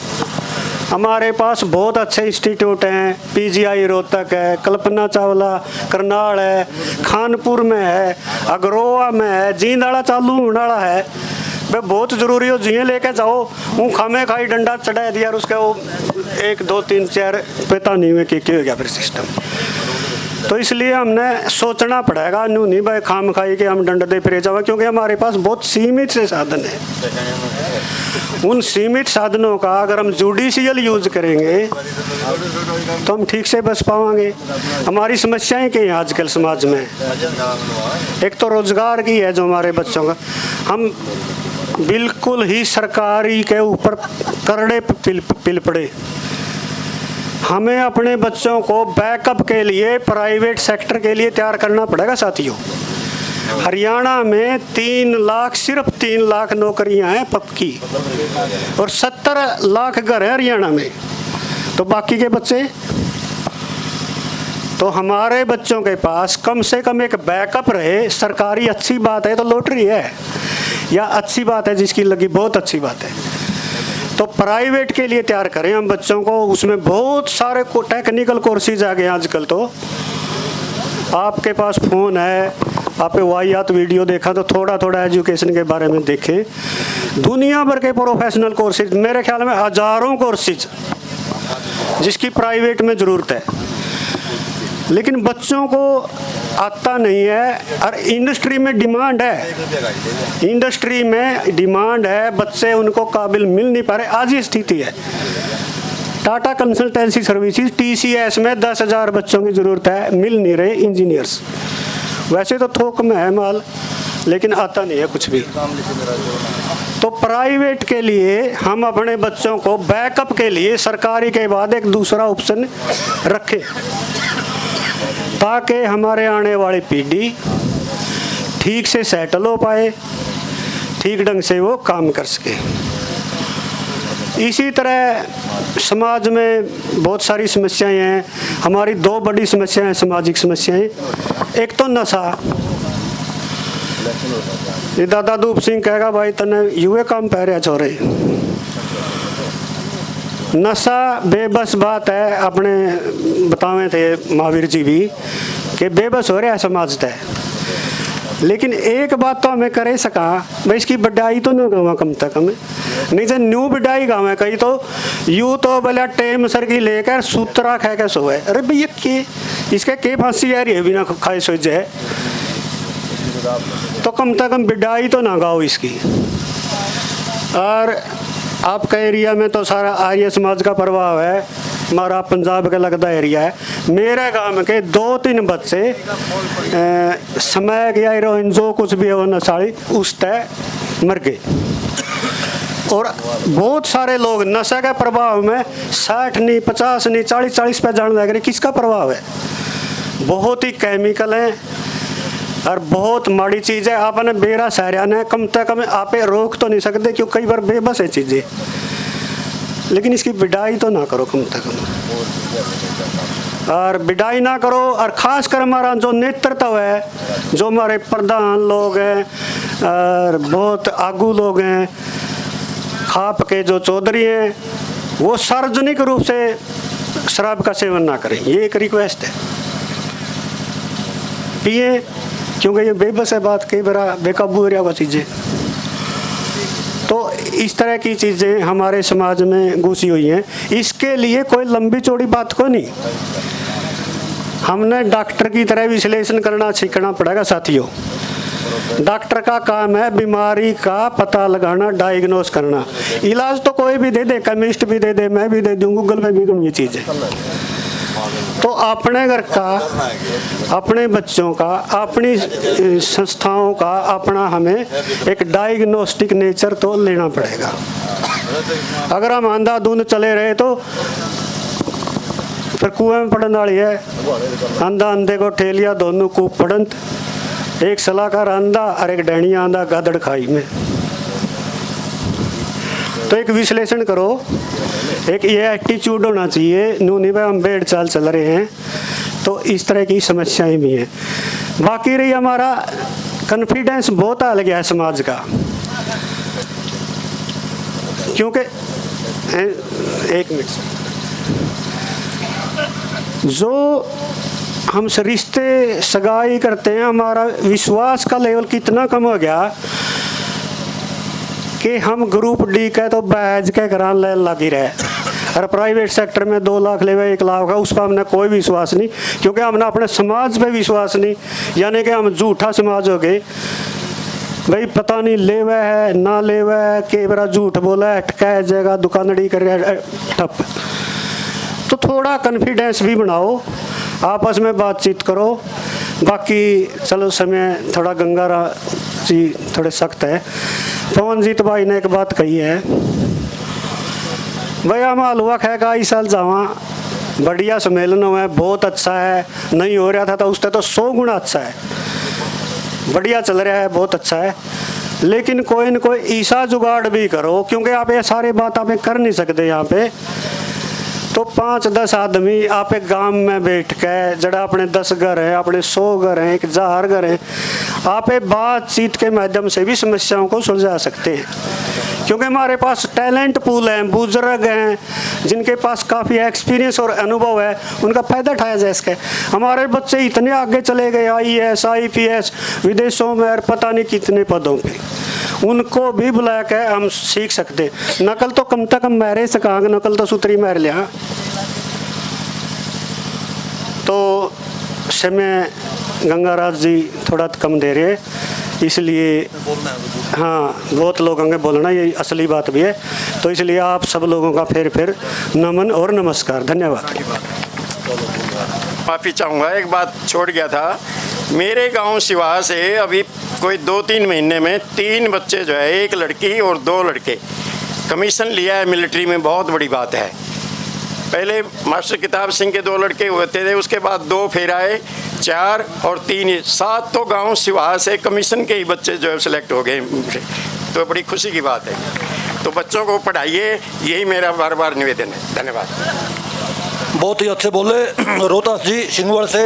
हमारे पास बहुत अच्छे इंस्टीट्यूट हैं, पीजीआई रोहतक है, कल्पना चावला करनाल है, खानपुर में है, अग्रोवा में है, जींदाड़ा चालू होने वाला है। वह बहुत ज़रूरी हो, जिये लेके जाओ, वो खामे खाई डंडा चढ़ा दिया और उसका वो 1 2 3 4 पता नहीं हुए कि हो गया फिर सिस्टम। तो इसलिए हमने सोचना पड़ेगा, न्यू नहीं भाई खाम खाई के हम डंडे फिरे जाओ, क्योंकि हमारे पास बहुत सीमित से साधन है। उन सीमित साधनों का अगर हम जुडिशियल यूज करेंगे तो हम ठीक से बच पाएंगे। हमारी समस्याएं क्या हैं आजकल समाज में? एक तो रोजगार की है जो हमारे बच्चों का, हम बिल्कुल ही सरकारी के ऊपर करड़े पिल पड़े। हमें अपने बच्चों को बैकअप के लिए प्राइवेट सेक्टर के लिए तैयार करना पड़ेगा साथियों। हरियाणा में 3 लाख, सिर्फ 3 लाख नौकरियां हैं पक्की, और 70 लाख घर है हरियाणा में। तो बाकी के बच्चे, तो हमारे बच्चों के पास कम से कम एक बैकअप रहे। सरकारी अच्छी बात है तो लॉटरी है, या अच्छी बात है जिसकी लगी बहुत अच्छी बात है। तो प्राइवेट के लिए तैयार करें हम बच्चों को। उसमें बहुत सारे टेक्निकल कोर्सेज आ गए आजकल। तो आपके पास फ़ोन है, आप वाहियात वीडियो देखा तो थोड़ा थोड़ा एजुकेशन के बारे में देखें। दुनिया भर के प्रोफेशनल कोर्सेज, मेरे ख्याल में हज़ारों कोर्सेज जिसकी प्राइवेट में ज़रूरत है, लेकिन बच्चों को आता नहीं है। और इंडस्ट्री में डिमांड है, इंडस्ट्री में डिमांड है, बच्चे उनको काबिल मिल नहीं पा रहे। आज ये स्थिति है। टाटा कंसल्टेंसी सर्विसेज TCS में 10,000 बच्चों की ज़रूरत है, मिल नहीं रहे इंजीनियर्स। वैसे तो थोक में है माल, लेकिन आता नहीं है कुछ भी। तो प्राइवेट के लिए हम अपने बच्चों को बैकअप के लिए सरकारी के बाद एक दूसरा ऑप्शन रखें, ताकि हमारे आने वाली पीढ़ी ठीक से सेटल हो पाए, ठीक ढंग से वो काम कर सके। इसी तरह समाज में बहुत सारी समस्याएं हैं। हमारी 2 बड़ी समस्याएं हैं, सामाजिक समस्याएं। एक तो नशा। ये दादा धूप सिंह कहेगा भाई तने युवे काम पै रहा छोरे। नशा बेबस बात है, अपने बतावे थे महावीर जी भी कि बेबस हो रहा है समाज तय। लेकिन एक बात तो हमें करे सका भाई, इसकी बढ़ाई तो नहीं गावा कम से कम, नहीं तो न्यू बढ़ाई गावे कहीं तो यू तो भला टेम सर की लेकर सूत्रा खा के सोए। अरे भैया के इसके के फांसी आ रही है बिना खाए सोच जाए, तो कम से कम बढ़ाई तो ना गाओ इसकी। और आपका एरिया में तो सारा आर्य समाज का प्रभाव है, हमारा पंजाब का लगता एरिया है। मेरे गांव के 2-3 बच्चे समय गया हीरोइन जो कुछ भी है वो नशाड़ी उस तय मर गए। और बहुत सारे लोग नशा के प्रभाव में 60 नहीं 50 नहीं 40 पे जाने लग रहे। किसका प्रभाव है? बहुत ही केमिकल है और बहुत माड़ी चीज़ है। आपने बेरा सहरिया ने कम से कम आप रोक तो नहीं सकते, क्योंकि कई बार बेबस है चीज़ें, लेकिन इसकी बिडाई तो ना करो कम से कम। और बिडाई ना करो, और ख़ास कर हमारा जो नेतृत्व है, जो हमारे प्रधान लोग हैं और बहुत आगू लोग हैं, खाप के जो चौधरी हैं, वो सार्वजनिक रूप से शराब का सेवन ना करें। ये एक रिक्वेस्ट है। पिए, क्योंकि ये बेबस है बात, कई बार बेकाबू हो रहा हुआ चीज़ें। तो इस तरह की चीज़ें हमारे समाज में घुसी हुई हैं। इसके लिए कोई लंबी चौड़ी बात को नहीं, हमने डॉक्टर की तरह विश्लेषण करना सीखना पड़ेगा साथियों। डॉक्टर का काम है बीमारी का पता लगाना, डायग्नोस करना। इलाज तो कोई भी दे दे, केमिस्ट भी दे दे, मैं भी दे दूँ, गूगल पे भी दूँ ये चीज़ें। तो अपने घर का, अपने बच्चों का, अपनी संस्थाओं का अपना हमें एक डायग्नोस्टिक नेचर तो लेना पड़ेगा। अगर हम अंधाधुंध चले रहे तो फिर कुएं में पड़ने वाली है। अंधा अंधे को ठेलिया, दोनों कूप पड़ंत, एक सलाहकार अंधा और एक डैनिया अंधा गादड़ खाई में। तो एक विश्लेषण करो, एक ये एटीट्यूड होना चाहिए। नूनी भाई हम बेड़ चाल चल रहे हैं, तो इस तरह की समस्याएं भी हैं। बाकी रही हमारा कॉन्फिडेंस बहुत आ गया है समाज का, क्योंकि एक मिनट, जो हमसे रिश्ते सगाई करते हैं, हमारा विश्वास का लेवल कितना कम हो गया कि हम ग्रुप डी का तो बैज के करान ले लगी रहे। और प्राइवेट सेक्टर में 2 लाख ले 1 लाख का, उस पर हमने कोई विश्वास नहीं, क्योंकि हमने अपने समाज पे विश्वास नहीं। यानी कि हम झूठा समाज हो गए भाई, पता नहीं लेवा है ना लेवा है, के बरा झूठ बोला है, अटका जाएगा, दुकानड़ी कर रहा है ठप। तो थोड़ा कॉन्फिडेंस भी बनाओ, आपस में बातचीत करो। बाकी चलो समय थोड़ा गंगारा जी थोड़े सख्त है। पवनजीत भाई ने एक बात कही है, भैया हम हलवा खा का इस साल जावा, बढ़िया सम्मेलन हुआ है, बहुत अच्छा है, नहीं हो रहा था तो उससे तो 100 गुना अच्छा है, बढ़िया चल रहा है, बहुत अच्छा है। लेकिन कोई न कोई ऐसा जुगाड़ भी करो, क्योंकि आप ये सारी बात आप कर नहीं सकते यहाँ पे। तो 5-10 आदमी आप एक गांव में बैठ के, जड़ा अपने 10 घर हैं, अपने 100 घर हैं, 1000 घर हैं, आप एक बातचीत के माध्यम से भी समस्याओं को सुलझा सकते हैं। क्योंकि हमारे पास टैलेंट पूल हैं, बुजुर्ग हैं, जिनके पास काफ़ी एक्सपीरियंस और अनुभव है, उनका फायदा उठाया जाए इसके। हमारे बच्चे इतने आगे चले गए, IAS IPS विदेशों में और पता नहीं कितने पदों पे, उनको भी बुला के हम सीख सकते। नकल तो कम से कम मारे सकांग, नकल तो सूत्री मार लिया। तो समय गंगाराज जी थोड़ा कम दे रहे हैं, इसलिए हाँ बहुत लोग होंगे बोलना, ये असली बात भी है। तो इसलिए आप सब लोगों का फिर नमन और नमस्कार, धन्यवाद। माफ़ी चाहूँगा, एक बात छोड़ गया था। मेरे गांव सिवा से अभी कोई 2-3 महीने में 3 बच्चे जो है, 1 लड़की और 2 लड़के कमीशन लिया है मिलिट्री में, बहुत बड़ी बात है। पहले मास्टर किताब सिंह के 2 लड़के होते थे, उसके बाद 2 फिर आए, 4 और 3, 7 तो गांव सिवा से कमीशन के ही बच्चे जो है सिलेक्ट हो गए। तो बड़ी खुशी की बात है। तो बच्चों को पढ़ाइए, यही मेरा बार बार निवेदन है। धन्यवाद। बहुत ही अच्छे बोले रोहतास जी सिंगवड़ से।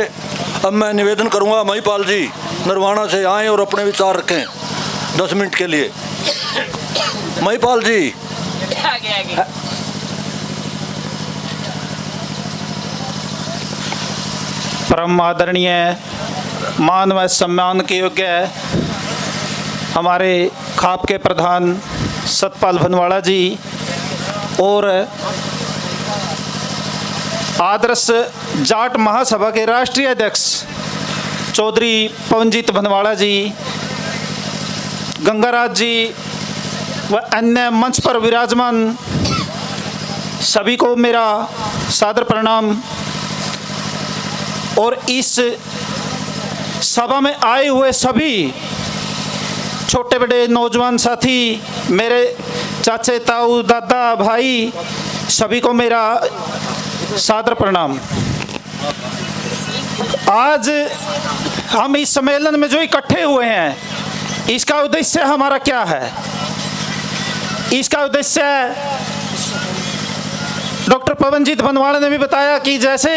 अब मैं निवेदन करूंगा महिपाल जी नरवाना से आएँ और अपने विचार रखें 10 मिनट के लिए। महिपाल जी। परम आदरणीय मान व सम्मान के योग्य हमारे खाप के प्रधान सतपाल भनवाड़ा जी और आदर्श जाट महासभा के राष्ट्रीय अध्यक्ष चौधरी पवनजीत भनवाड़ा जी, गंगाराज जी व अन्य मंच पर विराजमान सभी को मेरा सादर प्रणाम। और इस सभा में आए हुए सभी छोटे बड़े नौजवान साथी, मेरे चाचे ताऊ दादा भाई, सभी को मेरा सादर प्रणाम। आज हम इस सम्मेलन में जो इकट्ठे हुए हैं, इसका उद्देश्य हमारा क्या है? इसका उद्देश्य डॉक्टर पवनजीत भनवाड़ा ने भी बताया कि जैसे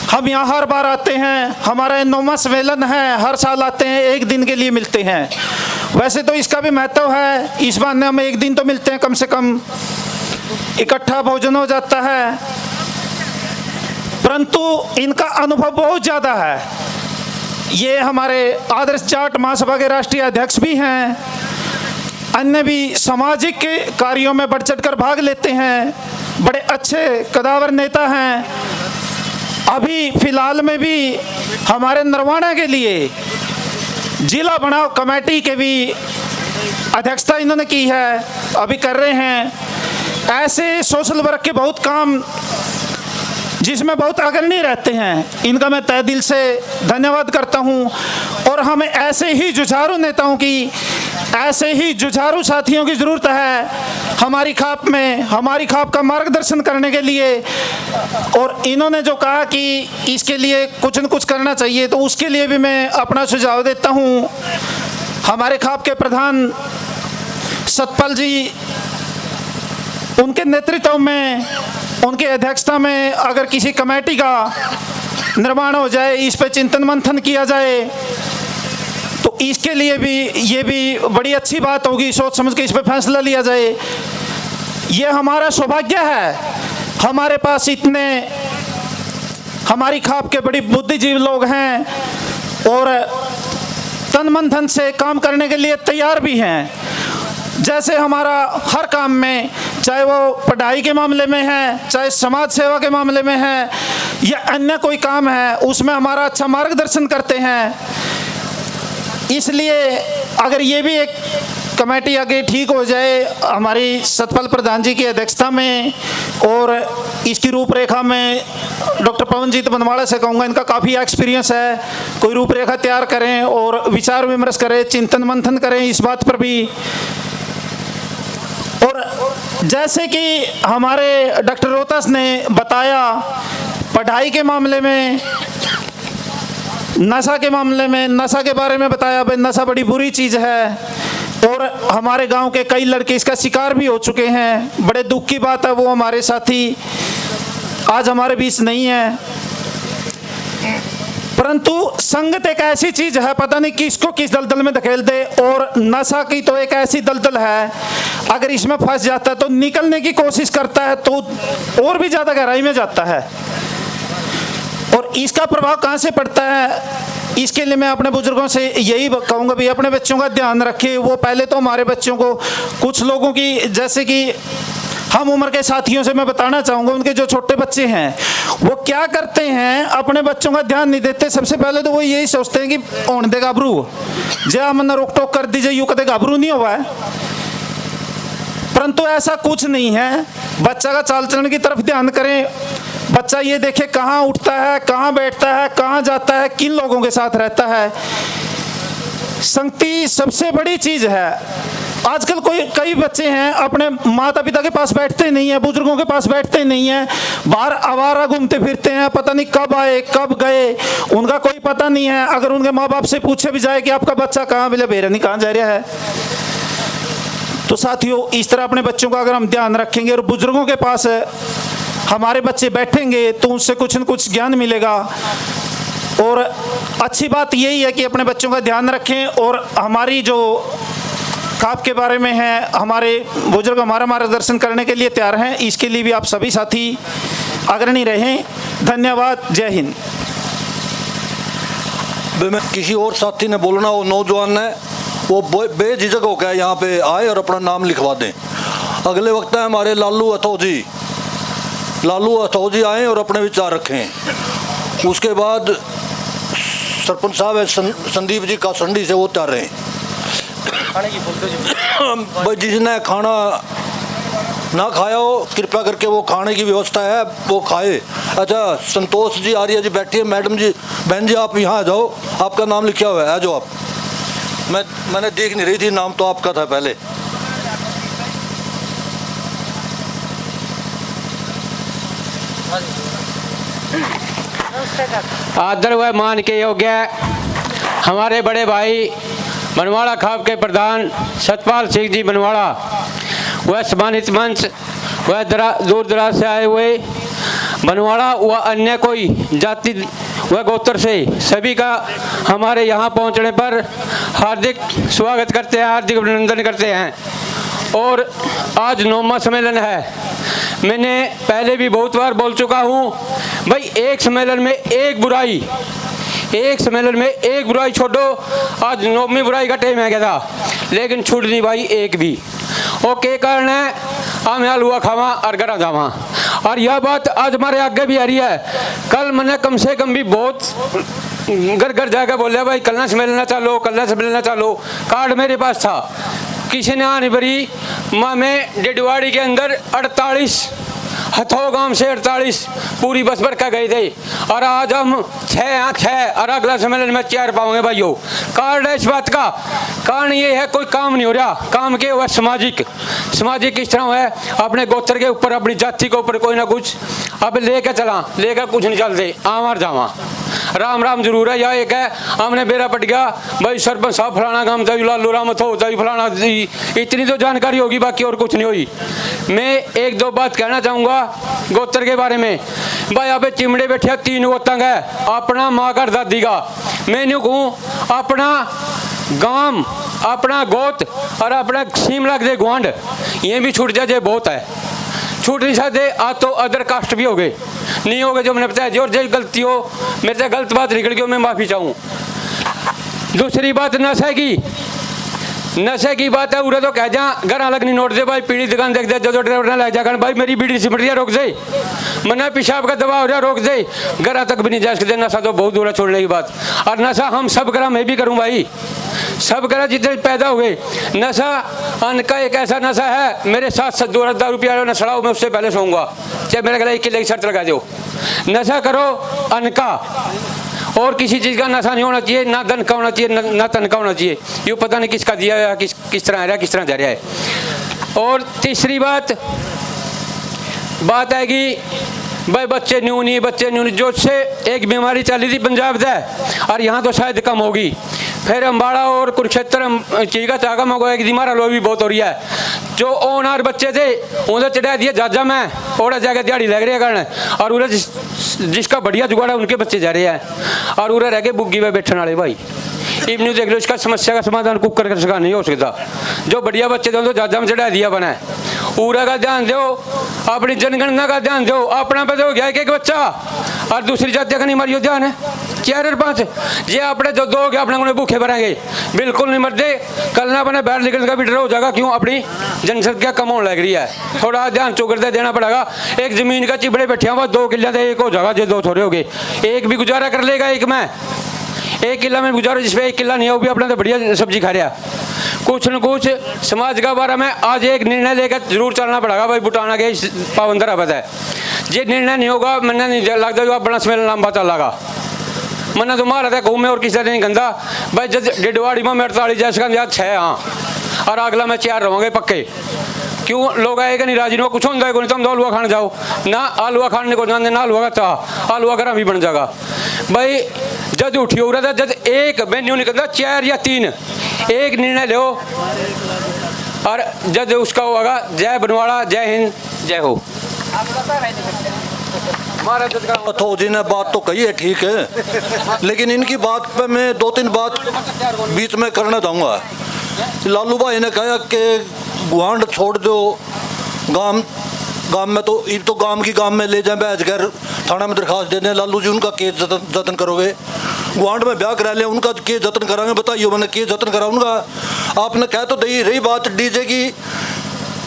हम यहाँ हर बार आते हैं, हमारा 9वां सम्मेलन है, हर साल आते हैं, 1 दिन के लिए मिलते हैं। वैसे तो इसका भी महत्व है, इस बहाने हम 1 दिन तो मिलते हैं, कम से कम इकट्ठा भोजन हो जाता है, परंतु इनका अनुभव बहुत ज़्यादा है। ये हमारे आदर्श जाट महासभा के राष्ट्रीय अध्यक्ष भी हैं, अन्य भी सामाजिक कार्यों में बढ़ चढ़कर भाग लेते हैं, बड़े अच्छे कदावर नेता हैं। अभी फिलहाल में भी हमारे नरवाना के लिए जिला बनाओ कमेटी के भी अध्यक्षता इन्होंने की है, अभी कर रहे हैं। ऐसे सोशल वर्क के बहुत काम जिसमें बहुत अग्रणी रहते हैं, इनका मैं तहे दिल से धन्यवाद करता हूं। और हमें ऐसे ही जुझारू नेताओं की, ऐसे ही जुझारू साथियों की ज़रूरत है हमारी खाप में, हमारी खाप का मार्गदर्शन करने के लिए। और इन्होंने जो कहा कि इसके लिए कुछ न कुछ करना चाहिए, तो उसके लिए भी मैं अपना सुझाव देता हूं। हमारे खाप के प्रधान सतपाल जी, उनके नेतृत्व में, उनकी अध्यक्षता में अगर किसी कमेटी का निर्माण हो जाए, इस पर चिंतन मंथन किया जाए, तो इसके लिए भी ये भी बड़ी अच्छी बात होगी। सोच समझ के इस पर फैसला लिया जाए। ये हमारा सौभाग्य है, हमारे पास इतने हमारी खाप के बड़ी बुद्धिजीवी लोग हैं और तन मन धन से काम करने के लिए तैयार भी हैं। जैसे हमारा हर काम में, चाहे वो पढ़ाई के मामले में है, चाहे समाज सेवा के मामले में है, या अन्य कोई काम है, उसमें हमारा अच्छा मार्गदर्शन करते हैं। इसलिए अगर ये भी एक कमेटी आगे ठीक हो जाए हमारी सतपाल प्रधान जी की अध्यक्षता में, और इसकी रूपरेखा में डॉक्टर पवनजीत भनवाड़ा से कहूँगा, इनका काफ़ी एक्सपीरियंस है, कोई रूपरेखा तैयार करें और विचार विमर्श करें, चिंतन मंथन करें इस बात पर भी। और जैसे कि हमारे डॉक्टर रोहतास ने बताया, पढ़ाई के मामले में, नशा के मामले में, नशा के बारे में बताया, भाई नशा बड़ी बुरी चीज़ है और हमारे गांव के कई लड़के इसका शिकार भी हो चुके हैं। बड़े दुख की बात है, वो हमारे साथी आज हमारे बीच नहीं है। परंतु संगत एक ऐसी चीज है, पता नहीं किसको किस दलदल में धकेल दे, और नशा की तो एक ऐसी दलदल है, अगर इसमें फंस जाता है तो निकलने की कोशिश करता है तो और भी ज़्यादा गहराई में जाता है। और इसका प्रभाव कहाँ से पड़ता है, इसके लिए मैं अपने बुजुर्गों से यही कहूँगा भी अपने बच्चों का ध्यान रखें। वो पहले तो हमारे बच्चों को, कुछ लोगों की, जैसे कि हम उम्र के साथियों से मैं बताना चाहूँगा, उनके जो छोटे बच्चे हैं वो क्या करते हैं, अपने बच्चों का ध्यान नहीं देते। सबसे पहले तो वो यही सोचते हैं कि होने दे गाभरू, जया मन रोक टोक कर दीजिए, यूँ कदे गाभरू नहीं हुआ है। परंतु ऐसा कुछ नहीं है। बच्चा का चाल चलन की तरफ ध्यान करें। बच्चा ये देखे कहाँ उठता है, कहाँ बैठता है, कहाँ जाता है, किन लोगों के साथ रहता है। संगति सबसे बड़ी चीज है। आजकल कई बच्चे हैं अपने माता पिता के पास बैठते नहीं है, बुजुर्गों के पास बैठते नहीं है, बाहर आवारा घूमते फिरते हैं, पता नहीं कब आए कब गए, उनका कोई पता नहीं है। अगर उनके माँ बाप से पूछे भी जाए कि आपका बच्चा कहाँ, बोले बेरनी कहाँ जा रहा है। तो साथियों, इस तरह अपने बच्चों का अगर हम ध्यान रखेंगे और बुजुर्गों के पास हमारे बच्चे बैठेंगे तो उनसे कुछ न कुछ ज्ञान मिलेगा। और अच्छी बात यही है कि अपने बच्चों का ध्यान रखें। और हमारी जो खाप के बारे में है, हमारे बुजुर्ग हमारा मार्गदर्शन करने के लिए तैयार हैं। इसके लिए भी आप सभी साथी अग्रणी रहें। धन्यवाद। जय हिंद। किसी और साथी ने बोलना, वो नौजवान है, वो बेझिझक होकर यहाँ पे आए और अपना नाम लिखवा दें। अगले वक्त है हमारे लालू अथौजी आए और अपने विचार रखें। उसके बाद सरपंच साहब है संदीप जी कासंडी से, वो तैयार रहे। भाई जिसने खाना ना खाया हो कृपया करके वो खाने की व्यवस्था है वो खाए। अच्छा, संतोष जी आर्य जी बैठिए। मैडम जी, बहन जी आप यहाँ आ जाओ, आपका नाम लिखा हुआ है, आ जाओ आप। मैंने देख नहीं रही थी, नाम तो आपका था पहले। आदर व मान के योग्य हमारे बड़े भाई बनवाड़ा खाप के प्रधान सतपाल सिंह जी बनवाड़ा, वह सम्मानित मंच, वह दूर दराज से आए हुए बनवाड़ा व अन्य कोई जाति व गोत्र से सभी का हमारे यहाँ पहुँचने पर हार्दिक स्वागत करते हैं, हार्दिक अभिनंदन करते हैं। और आज 9वां सम्मेलन है। मैंने पहले भी बहुत बार बोल चुका हूँ भाई, एक सम्मेलन में एक बुराई छोड़ो। आज 9वीं बुराई का टाइम है क्या था, लेकिन छूट नहीं भाई एक भी। और के कारण है हम यहाँ लुआ खावा और गरा जावा। और यह बात आज हमारे आगे भी आ रही है। कल मैंने कम से कम भी बहुत घर घर जाकर बोला भाई कल ना सम्मेलन चालो, कल ना सम्मेलन चालो। कार्ड मेरे पास था, किसी ने आने भरी। मैं डेडवाड़ी के अंदर 48 हथो गांव से 48 पूरी बस भर कर गए थे। और आज हम 6 और अगला सम्मेलन में 4 पाओगे भाइयों। कारण है इस बात का, कारण ये है कोई काम नहीं हो रहा। काम के हुआ सामाजिक किस तरह है, अपने गोत्र के ऊपर, अपनी जाति के ऊपर कोई ना कुछ अब लेकर कुछ नहीं चलते, आवर जावा। राम राम जरूर है। या एक है हमने बेरा पट गया भाई सरपंच साहब फलाना काम चाहिए, लालू राम हो चाहिए फलाना, इतनी तो जानकारी होगी, बाकी और कुछ नहीं हुई। मैं 1-2 बात कहना चाहूँगा गोत्र के बारे में। भाई यहाँ पे चिमड़े बैठे 3 गोतंग है, अपना माँ का दादी का। मैं नहीं कहूँ अपना गांव, अपना गोत और अपना सीम लग दे गुआंढ, ये भी छूट जाए बहुत है। छूट नहीं सकते। आज तो अदर कास्ट भी हो गए, नहीं हो गए जो मैंने बताया। जो गलती हो, मेरे से गलत बात निकल गई, मैं माफ़ी चाहूँ। दूसरी बात नशे की बात है। उरे तो कह जा घर अलग नहीं नोट दे भाई, पीढ़ी दुकान देख दे, जो ड्राइवर ना लग जा भाई मेरी बीड़ी सिमटिया रोक दे, मना पेशाब का दबाव हो रहा रोक दे, घर तक भी नहीं जा सकते। नशा तो बहुत दूर है छोड़ने की बात। और नशा हम सब करा, मैं भी करूँ भाई, सब करा जितने पैदा हुए। नशा अन्न का एक ऐसा नशा है, मेरे साथ 2,000 रुपया न सड़ाओ, मैं उससे पहले सोऊंगा, चाहे मेरे गला 1 किलो की शर्त लगा दो। नशा करो अन्न का, और किसी चीज़ का नशा नहीं होना चाहिए, ना धन का होना चाहिए, ना तन का होना चाहिए। यूँ पता नहीं किसका दिया है, किस तरह आ रहा है, किस तरह जा रहा है। और तीसरी बात है कि भाई बच्चे न्यूनी जो से एक बीमारी चली थी पंजाब से, और यहाँ तो शायद कम होगी। फिर अम्बाड़ा और कुरुक्षेत्र चीका चाका में गया कि हमारा लो भी बहुत हो रही है। जो ओनार बच्चे थे उन्हें चढ़ा दिया जाजा में, और जाकर दिहाड़ी लग रही है कारण, और उन्हें जिसका बढ़िया जुगाड़ है उनके बच्चे जा रहे हैं, और उन्हें रह गए बुग्गी में बैठने वाले। भाई इवन्यू देख लो, इसका समस्या का समाधान कुकर कर सका नहीं हो सकता। जो बढ़िया बच्चे थे तो जाजा में चढ़ा दिया बना है। पूरा का ध्यान दो, अपनी जनगणना का ध्यान दो। अपना पे हो गया एक बच्चा, और दूसरी जातियों का नहीं मारियो ध्यान है 4 और 5। ये अपने जो 2 हो गया अपने भूखे भरेंगे, बिल्कुल नहीं मरते। कल ना अपने बाहर निकलने का भी डर हो जाएगा। क्यों? अपनी जनसंख्या कम होने लग रही है, थोड़ा ध्यान चौकड़ते देना पड़ेगा। एक जमीन का चिबड़े बैठे हैं, बस 2 किले तो एक हो जाएगा, जो 2 थोड़े हो गए, एक भी गुजारा कर लेगा। एक में 1 किला में गुजारो, जिसपे 1 किला नहीं है वो भी अपना तो बढ़िया सब्जी खा रहा। कुछ न कुछ समाज का बारे में आज एक निर्णय लेकर जरूर चलना पड़ेगा भाई। बुटाना के पाबंद रहा है, ये निर्णय नहीं होगा मैंने नहीं लगता जो बड़ा स्मेल लंबा चलेगा। मैंने तो मारा था गाँव में और किसी नहीं गंदा भाई। जब डिडवाड़ी में 48 जैसा याद 6 हाँ, और अगला में 4 रहोगे पक्के। क्यों लोग आएगा नहीं राजी, कुछ होता है तुम तो हलवा खाने जाओ ना, हलवा खाने को जाने ना, हलवा का चाह हलवा घर भी बन जाएगा भाई। जज उठी हो रहा था, जज एक मेन्यू निकलता 4 या 3, एक निर्णय लो और जज उसका होगा। जय बनवाड़ा, जय हिंद, जय हो। तो जी ने बात तो कही है ठीक है, लेकिन इनकी बात पे मैं 2-3 बात बीच में करना चाहूँगा। लालू भाई ने कहा कि गुआंढ छोड़ दो, गांव में तो ये तो गांव में ले जाए बैठ कर थाना में दरखास्त दे दें। लालू जी उनका केस जतन करोगे, गुआंढ में ब्याह करा लिया उनका केस जतन कराएंगे। बताइए मैंने केस जतन करा उनका। आपने कह तो दी रही बात डीजे की,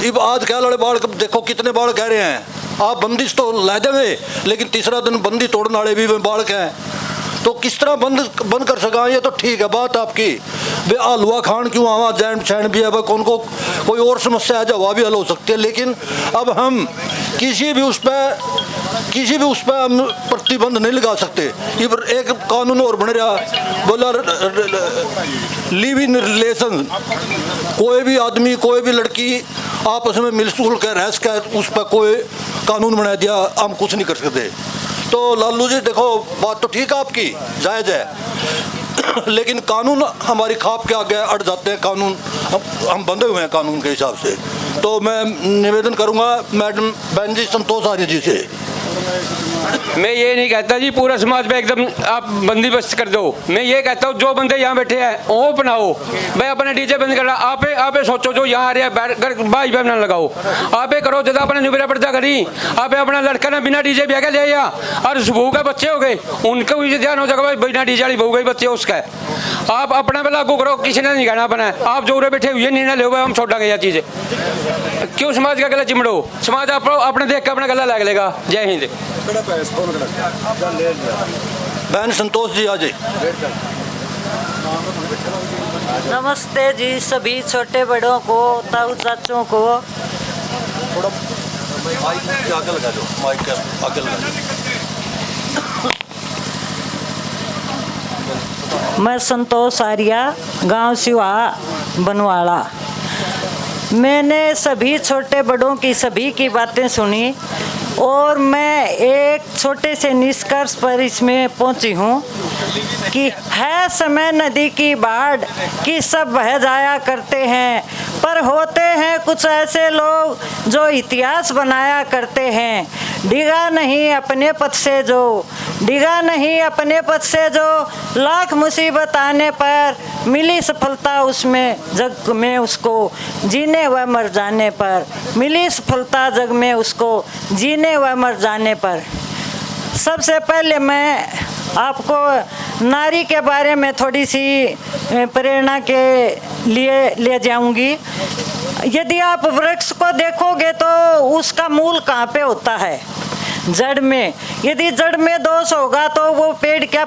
अब आज क्या लड़े बाढ़ देखो कितने बाढ़ कह रहे हैं। आप बंदिश तो ला देंगे, लेकिन तीसरा दिन बंदी तोड़ने वाले भी बाढ़ के हैं, तो किस तरह बंद कर सका। ये तो ठीक है बात आपकी, वे हलवा खान क्यों आवा जैन छैन भी है भाई, कौन को कोई और समस्या है जो वह भी हल हो सकती है। लेकिन अब हम किसी भी उस पर हम प्रतिबंध नहीं लगा सकते। एक कानून और बन रहा बोला लिव इन रिलेशन, कोई भी आदमी कोई भी लड़की आपस में मिलजुल कर रह सके, उस पर कोई कानून बना दिया हम कुछ नहीं कर सकते। तो लालू जी देखो बात तो ठीक है आपकी, जायज़ है, लेकिन कानून हमारी खाप के आगे अड़ जाते हैं। कानून हम बंधे हुए हैं कानून के हिसाब से। तो मैं निवेदन करूंगा मैडम बहन जी संतोष आर्य जी से। मैं ये नहीं कहता जी पूरा समाज पे एकदम आप बंदोबस्त कर दो। मैं ये कहता हूँ जो बंदे यहाँ बैठे हैं वो बनाओ भाई, अपने डीजे बंद कर। आप सोचो जो यहाँ आ रहे हैं भाई बहन ना लगाओ, आप करो जब अपने नुबेरा पड़ता करी। आप अपना लड़का ने बिना डीजे ब्याह के ले आया और उस बहू के बच्चे हो गए, उनको भी ध्यान हो जाएगा भाई बिना डीजे वाली बहू के बच्चे उसका। आप अपना पे लागू करो, किसी ने नहीं कहना अपना। आप जो उरे बैठे हुए निर्णय लो हम छोड़ा गया चीज़ क्यों समाज का गला चिमड़ो। समाज आप अपने देख के अपना गला लग लेगा। जय हिंद। बहन संतोष जी आ जाए। नमस्ते जी सभी छोटे बड़ों को, ताऊ चाचों को। थोड़ा माइक के आगे लगा दो, माइक के आगे लगा दो। मैं संतोष आर्या, गांव सिवा बनवाड़ा। मैंने सभी छोटे बड़ों की सभी की बातें सुनी और मैं एक छोटे से निष्कर्ष पर इसमें पहुंची हूँ कि है समय नदी की बाढ़ कि सब बह जाया करते हैं, पर होते हैं कुछ ऐसे लोग जो इतिहास बनाया करते हैं। डिगा नहीं अपने पथ से जो, डिगा नहीं अपने पथ से जो, लाख मुसीबत आने पर मिली सफलता उसमें जग में उसको, जीने व मर जाने पर मिली सफलता जग में उसको, जीने व मर जाने पर। सबसे पहले मैं आपको नारी के बारे में थोड़ी सी प्रेरणा के लिए ले जाऊंगी। यदि आप वृक्ष को देखोगे तो उसका मूल कहाँ पे होता है? जड़ में। यदि जड़ में दोष होगा तो वो पेड़ क्या